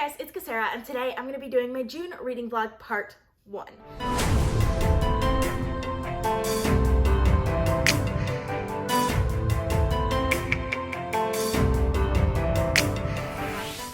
guys, it's Kesara, and today I'm going to be doing my June reading vlog part 1.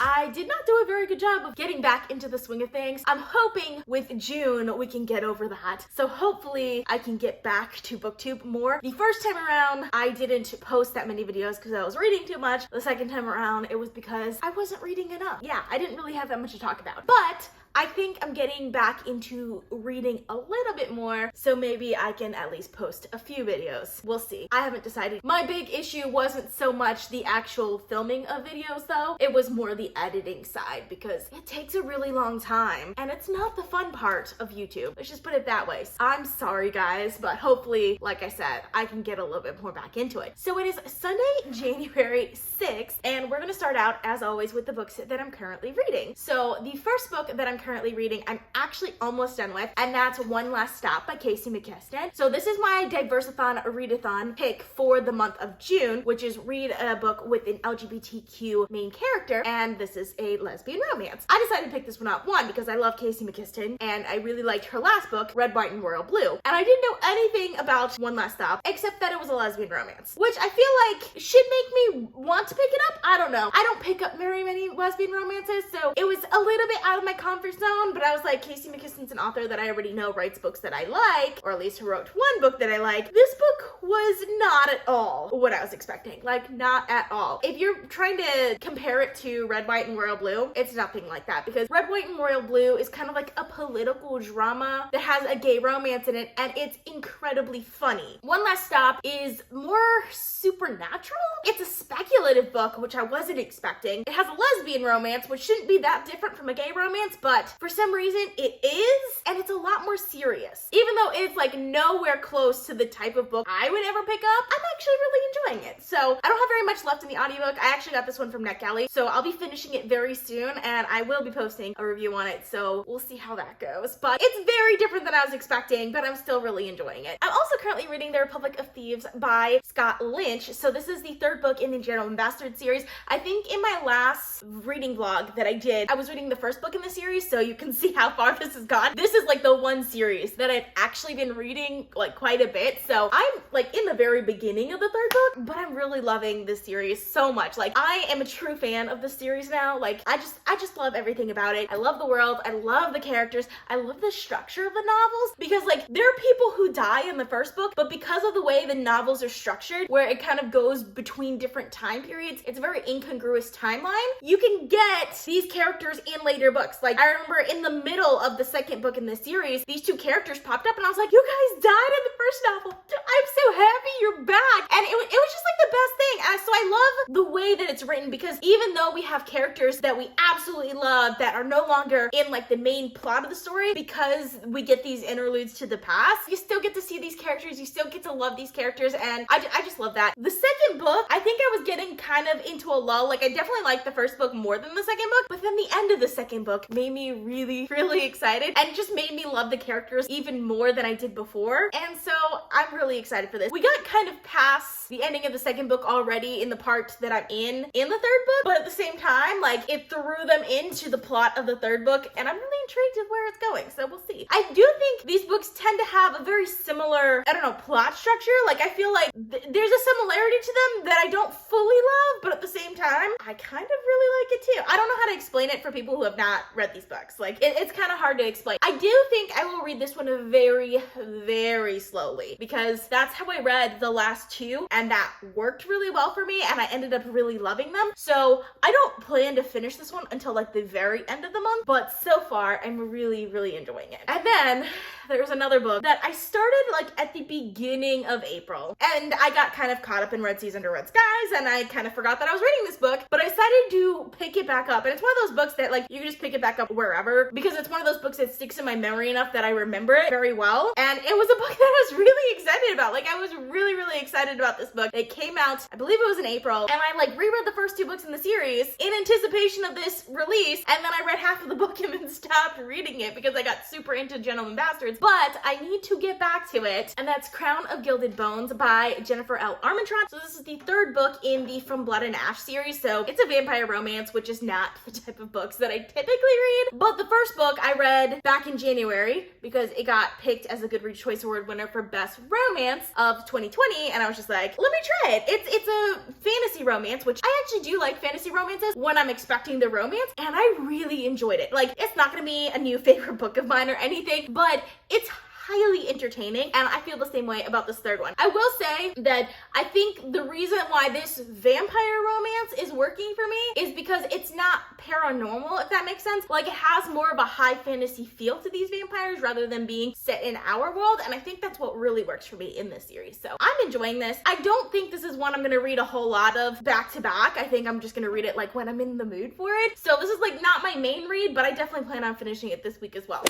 I did not do a very good job of getting back into the swing of things. I'm hoping with June we can get over that. So hopefully I can get back to booktube more. The first time around I didn't post that many videos because I was reading too much. The second time around it was because I wasn't reading enough. Yeah, I didn't really have that much to talk about. But I think I'm getting back into reading a little bit more, so maybe I can at least post a few videos. We'll see. I haven't decided. My big issue wasn't so much the actual filming of videos though, it was more the editing side because it takes a really long time and it's not the fun part of YouTube. Let's just put it that way. I'm sorry guys, but hopefully, like I said, I can get a little bit more back into it. So it is Sunday, January 6th, and we're gonna start out as always with the books that I'm currently reading. So the first book that I'm currently reading, I'm actually almost done with, and that's One Last Stop by Casey McKiston. So this is my Diversathon Readathon pick for the month of June, which is read a book with an LGBTQ main character, and this is a lesbian romance. I decided to pick this one up, one, because I love Casey McKiston, and I really liked her last book, Red, White, and Royal Blue, and I didn't know anything about One Last Stop, except that it was a lesbian romance, which I feel like should make me want to pick it up. I don't know. I don't pick up very many lesbian romances, so it was a little bit out of my comfort zone, but I was like, Casey McKiston's an author that I already know writes books that I like, or at least who wrote one book that I like. This book was not at all what I was expecting. Like, not at all. If you're trying to compare it to Red, White, and Royal Blue, it's nothing like that, because Red, White, and Royal Blue is kind of like a political drama that has a gay romance in it, and it's incredibly funny. One Last Stop is more supernatural. It's a speculative book, which I wasn't expecting. It has a lesbian romance, which shouldn't be that different from a gay romance, but for some reason it is, and it's a lot more serious. Even though it's like nowhere close to the type of book I would ever pick up, I'm actually really enjoying it. So I don't have very much left in the audiobook. I actually got this one from NetGalley, so I'll be finishing it very soon, and I will be posting a review on it, so we'll see how that goes. But it's very different than I was expecting, but I'm still really enjoying it. I'm also currently reading The Republic of Thieves by Scott Lynch. So this is the third book in the Gentleman Bastard series. I think in my last reading vlog that I did, I was reading the first book in the series, so you can see how far this has gone. This is like the one series that I've actually been reading like quite a bit, so I'm like in the very beginning of the third book, but I'm really loving this series so much. Like, I am a true fan of the series now. Like, I just love everything about it. I love the world, I love the characters, I love the structure of the novels, because like there are people who die in the first book, but because of the way the novels are structured, where it kind of goes between different time periods, it's a very incongruous timeline. You can get these characters in later books. Like, I remember in the middle of the second book in this series, these two characters popped up and I was like, you guys died in the first novel. I'm so happy you're back. And it was just like the best thing. And so I love the way that it's written, because even though we have characters that we absolutely love that are no longer in like the main plot of the story, because we get these interludes to the past, you still get to see these characters, you still get to love these characters, and I just love that. The second book, I think I was getting kind of into a lull. Like, I definitely liked the first book more than the second book, but then the end of the second book made me really, really excited, and just made me love the characters even more than I did before. And so I'm really excited for this. We got kind of past the ending of the second book already in the part that I'm in the third book, but at the same time, like, it threw them into the plot of the third book, and I'm really intrigued with where it's going, so we'll see. I do think these books tend to have a very similar, I don't know, plot structure. Like, I feel like there's a similarity to them that I don't fully love, but at the same time, I kind of really like it too. I don't know how to explain it for people who have not read these books. Like, it's kind of hard to explain. I do think I will read this one very, very slowly, because that's how I read the last two, and that worked really well for me, and I ended up really loving them. So I don't plan to finish this one until like the very end of the month, but so far I'm really, really enjoying it. And then there's another book that I started like at the beginning of April, and I got kind of caught up in Red Seas Under Red Skies, and I kind of forgot that I was reading this book, but I decided to pick it back up. And it's one of those books that like you can just pick it back up forever because it's one of those books that sticks in my memory enough that I remember it very well. And it was a book that I was really excited about. Like, I was really, really excited about this book. It came out, I believe it was in April, and I like reread the first 2 books in the series in anticipation of this release, and then I read half of the book and then stopped reading it because I got super into Gentleman Bastards. But I need to get back to it, and that's Crown of Gilded Bones by Jennifer L. Armentrout. So this is the 3rd book in the From Blood and Ash series. So it's a vampire romance, which is not the type of books that I typically read. But the first book I read back in January because it got picked as a Goodreads Choice Award winner for Best Romance of 2020, and I was just like, let me try it. It's a fantasy romance, which I actually do like fantasy romances when I'm expecting the romance, and I really enjoyed it. Like, it's not gonna be a new favorite book of mine or anything, but it's highly entertaining, and I feel the same way about this 3rd one. I will say that I think the reason why this vampire romance is working for me is because it's not paranormal, if that makes sense. Like, it has more of a high fantasy feel to these vampires rather than being set in our world, and I think that's what really works for me in this series. So I'm enjoying this. I don't think this is one I'm gonna read a whole lot of back to back. I think I'm just gonna read it like when I'm in the mood for it. So this is like not my main read, but I definitely plan on finishing it this week as well.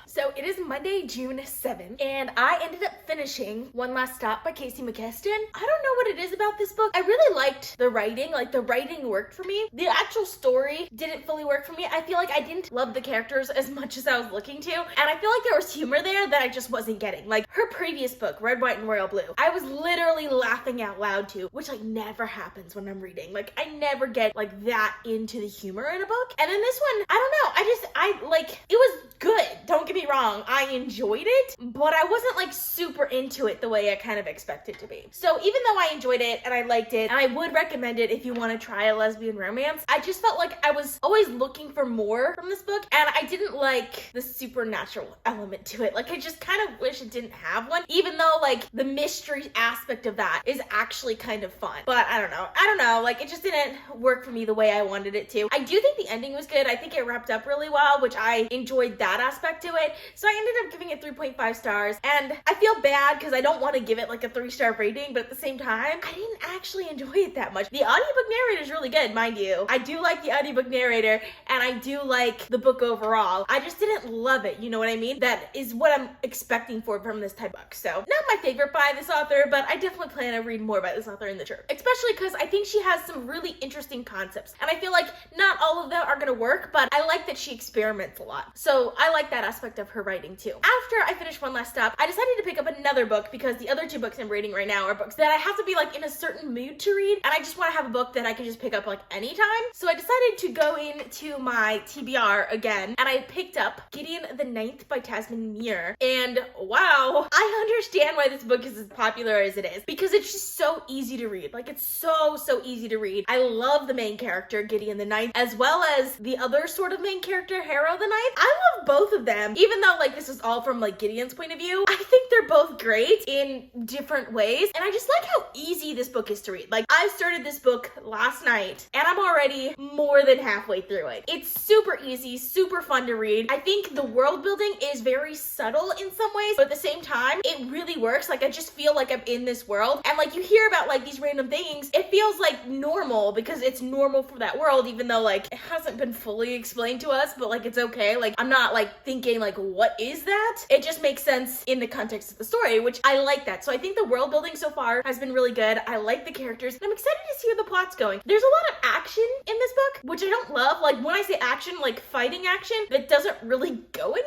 So it is Monday, June 7th, and I ended up finishing One Last Stop by Casey McKeston. I don't know what it is about this book. I really liked the writing. Like, the writing worked for me. The actual story didn't fully work for me. I feel like I didn't love the characters as much as I was looking to, and I feel like there was humor there that I just wasn't getting. Like, her previous book, Red, White, and Royal Blue, I was literally laughing out loud to, which like never happens when I'm reading. Like, I never get like that into the humor in a book. And in this one, I don't know. I like, it was good. Don't get me wrong, I enjoyed it, but I wasn't like super into it the way I kind of expected to be. So even though I enjoyed it and I liked it, and I would recommend it if you want to try a lesbian romance, I just felt like I was always looking for more from this book, and I didn't like the supernatural element to it. Like, I just kind of wish it didn't have one, even though like the mystery aspect of that is actually kind of fun. But I don't know, like, it just didn't work for me the way I wanted it to. I do think the ending was good. I think it wrapped up really well, which I enjoyed that aspect to it. So I ended up giving it 3.5 stars, and I feel bad because I don't want to give it like a 3-star rating, but at the same time, I didn't actually enjoy it that much. The audiobook narrator is really good, mind you. I do like the audiobook narrator, and I do like the book overall. I just didn't love it, you know what I mean? That is what I'm expecting from this type of book. So, not my favorite by this author, but I definitely plan to read more by this author in the future. Especially because I think she has some really interesting concepts, and I feel like not all of them are gonna work, but I like that she experiments a lot. So I like that aspect of her writing too. After I finished One Last Stop, I decided to pick up another book because the other 2 books I'm reading right now are books that I have to be like in a certain mood to read, and I just want to have a book that I can just pick up like anytime. So I decided to go into my TBR again, and I picked up Gideon the Ninth by Tasman Muir. And wow, I understand why this book is as popular as it is, because it's just so easy to read. Like, it's so easy to read. I love the main character, Gideon the Ninth, as well as the other sort of main character, Harrow the Ninth. I love both of them, even though like this is all from like Gideon's point of view. I think they're both great in different ways, and I just like how easy this book is to read. Like, I started this book last night, and I'm already more than halfway through it. It's super easy, super fun to read. I think the world building is very subtle in some ways, but at the same time, it really works. Like, I just feel like I'm in this world, and like you hear about like these random things, it feels like normal because it's normal for that world, even though like it hasn't been fully explained to us, but like it's okay. Like, I'm not like thinking like, what is that? It just makes sense in the context of the story, which I like that. So I think the world building so far has been really good. I like the characters, and I'm excited to see where the plot's going. There's a lot of action in this book, which I don't love. Like, when I say action, like fighting action, that doesn't really go anywhere.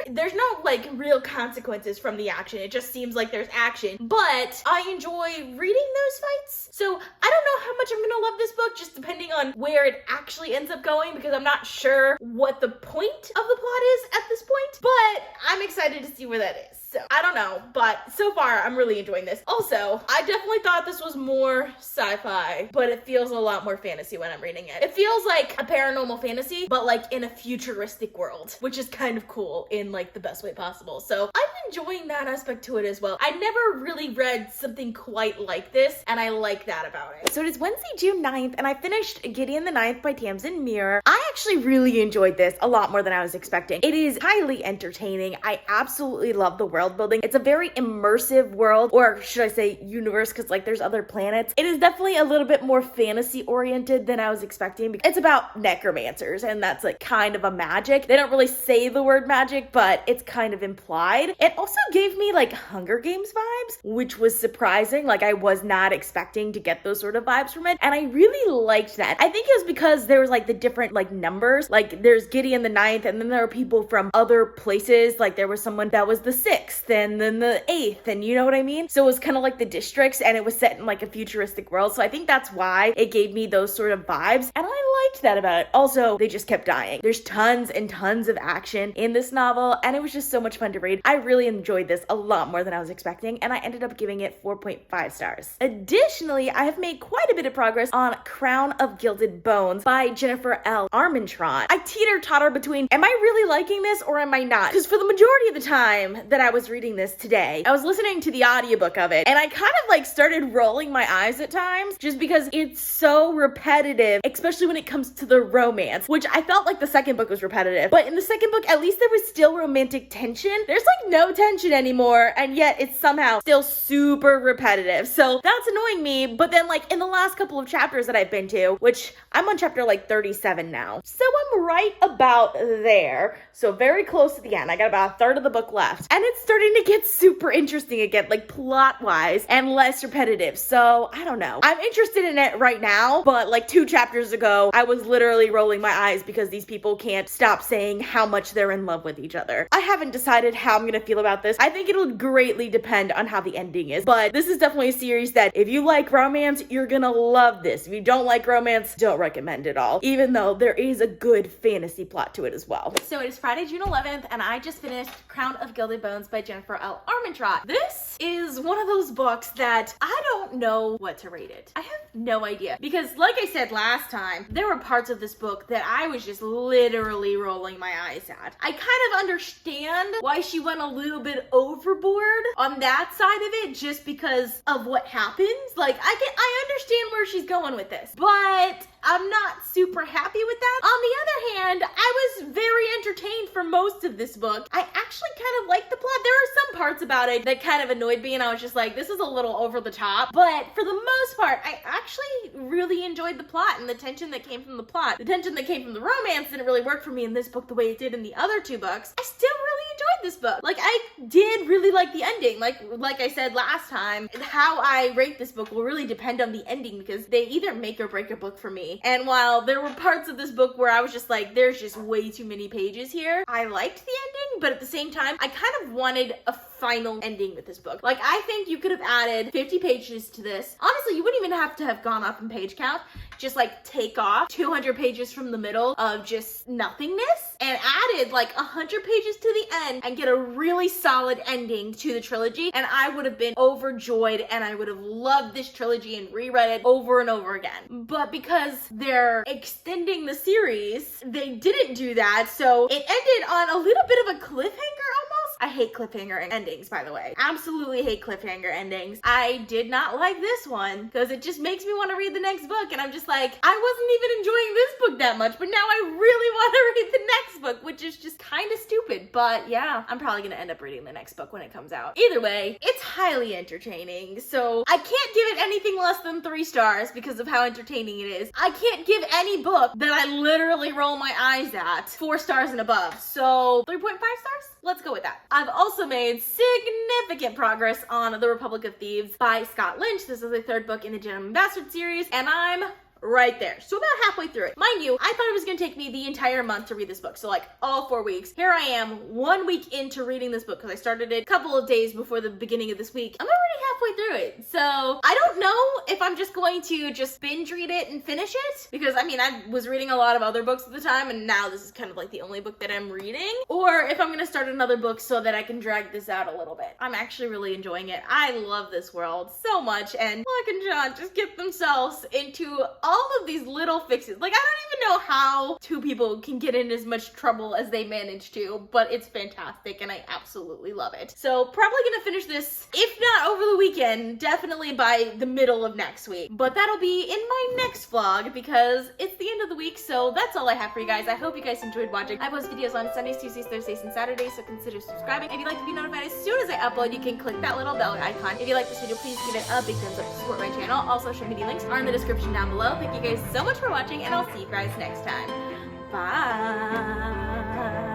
There's no like real consequences from the action. It just seems like there's action, but I enjoy reading those fights. So I don't know how much I'm gonna love this book, just depending on where it actually ends up going, because I'm not sure what the point of the plot is at this point, but I'm excited to see where that is. So I don't know, but so far I'm really enjoying this. Also, I definitely thought this was more sci-fi, but it feels a lot more fantasy when I'm reading it. It feels like a paranormal fantasy, but like in a futuristic world, which is kind of cool in like the best way possible. So I've enjoying that aspect to it as well. I never really read something quite like this, and I like that about it. So it is Wednesday, June 9th, and I finished Gideon the Ninth by Tamsin Muir. I actually really enjoyed this a lot more than I was expecting. It is highly entertaining. I absolutely love the world building. It's a very immersive world, or should I say universe, because like there's other planets. It is definitely a little bit more fantasy oriented than I was expecting. It's about necromancers, and that's like kind of a magic. They don't really say the word magic, but it's kind of implied. It also gave me like Hunger Games vibes, which was surprising. Like I was not expecting to get those sort of vibes from it, and I really liked that. I think it was because there was like the different like numbers. Like there's Gideon the Ninth, and then there are people from other places. Like there was someone that was the 6th, and then the 8th, and you know what I mean? So it was kind of like the districts, and it was set in like a futuristic world. So I think that's why it gave me those sort of vibes, and I liked that about it. Also, they just kept dying. There's tons and tons of action in this novel, and it was just so much fun to read. I really enjoyed this a lot more than I was expecting, and I ended up giving it 4.5 stars. Additionally, I have made quite a bit of progress on Crown of Gilded Bones by Jennifer L. Armentrout. I teeter-totter between, am I really liking this or am I not? Because for the majority of the time that I was reading this today, I was listening to the audiobook of it, and I kind of like started rolling my eyes at times just because it's so repetitive, especially when it comes to the romance, which I felt like the second book was repetitive. But in the second book, at least there was still romantic tension. There's like no tension anymore, and yet it's somehow still super repetitive. So that's annoying me. But then like in the last couple of chapters that I've been to, which I'm on chapter like 37 now. So I'm right about there. So very close to the end. I got about a third of the book left. And it's starting to get super interesting again, like plot-wise, and less repetitive. So I don't know. I'm interested in it right now, but like 2 chapters ago, I was literally rolling my eyes because these people can't stop saying how much they're in love with each other. I haven't decided how I'm gonna feel about this. I think it'll greatly depend on how the ending is, but this is definitely a series that if you like romance, you're gonna love this. If you don't like romance, don't recommend it all, even though there is a good fantasy plot to it as well. So it is Friday, June 11th, and I just finished Crown of Gilded Bones by Jennifer L. Armentrout. This is one of those books that I don't know what to rate it. I have no idea, because like I said last time, there were parts of this book that I was just literally rolling my eyes at. I kind of understand why she went a little bit overboard on that side of it just because of what happens. Like I understand where she's going with this, but I'm not super happy with that. On the other hand, I was very entertained for most of this book. I actually kind of liked the plot. There are some parts about it that kind of annoyed me, and I was just like, this is a little over the top. But for the most part, I actually really enjoyed the plot and the tension that came from the plot. The tension that came from the romance didn't really work for me in this book the way it did in the other 2 books. I still really enjoyed this book. Like, I did really like the ending. Like I said last time, how I rate this book will really depend on the ending, because they either make or break a book for me. And while there were parts of this book where I was just like, there's just way too many pages here, I liked the ending, but at the same time, I kind of wanted a final ending with this book. Like, I think you could have added 50 pages to this. Honestly, you wouldn't even have to have gone up in page count. Just like take off 200 pages from the middle of just nothingness and added like 100 pages to the end and get a really solid ending to the trilogy, and I would have been overjoyed, and I would have loved this trilogy and reread it over and over again. But because they're extending the series, they didn't do that, so it ended on a little bit of a cliffhanger almost. I hate cliffhanger endings, by the way. Absolutely hate cliffhanger endings. I did not like this one because it just makes me want to read the next book, and I'm just like, I wasn't even enjoying this book that much, but now I really want to read the next book, which is just kind of stupid. But yeah, I'm probably gonna end up reading the next book when it comes out. Either way, it's highly entertaining, so I can't give it anything less than 3 stars because of how entertaining it is. I can't give any book that I literally roll my eyes at 4 stars and above, so 3.5 stars? Let's go with that. I've also made significant progress on The Republic of Thieves by Scott Lynch. This is the 3rd book in the Gentleman Bastard series, and I'm right there. So about halfway through it. Mind you, I thought it was going to take me the entire month to read this book. So like all 4 weeks. Here I am 1 week into reading this book because I started it a couple of days before the beginning of this week. I'm already halfway through it. So I don't know if I'm just going to just binge read it and finish it, because I mean, I was reading a lot of other books at the time, and now this is kind of like the only book that I'm reading, or if I'm going to start another book so that I can drag this out a little bit. I'm actually really enjoying it. I love this world so much, and Luck and John just get themselves into all of these little fixes. Like, I don't even know how two people can get in as much trouble as they manage to, but it's fantastic and I absolutely love it. So probably gonna finish this, if not over the weekend, definitely by the middle of next week. But that'll be in my next vlog because it's the end of the week, so that's all I have for you guys. I hope you guys enjoyed watching. I post videos on Sundays, Tuesdays, Thursdays, and Saturdays, so consider subscribing. If you'd like to be notified as soon as I upload, you can click that little bell icon. If you like this video, please give it a big thumbs up to support my channel. All social media links are in the description down below. Thank you guys so much for watching, and I'll see you guys next time. Bye!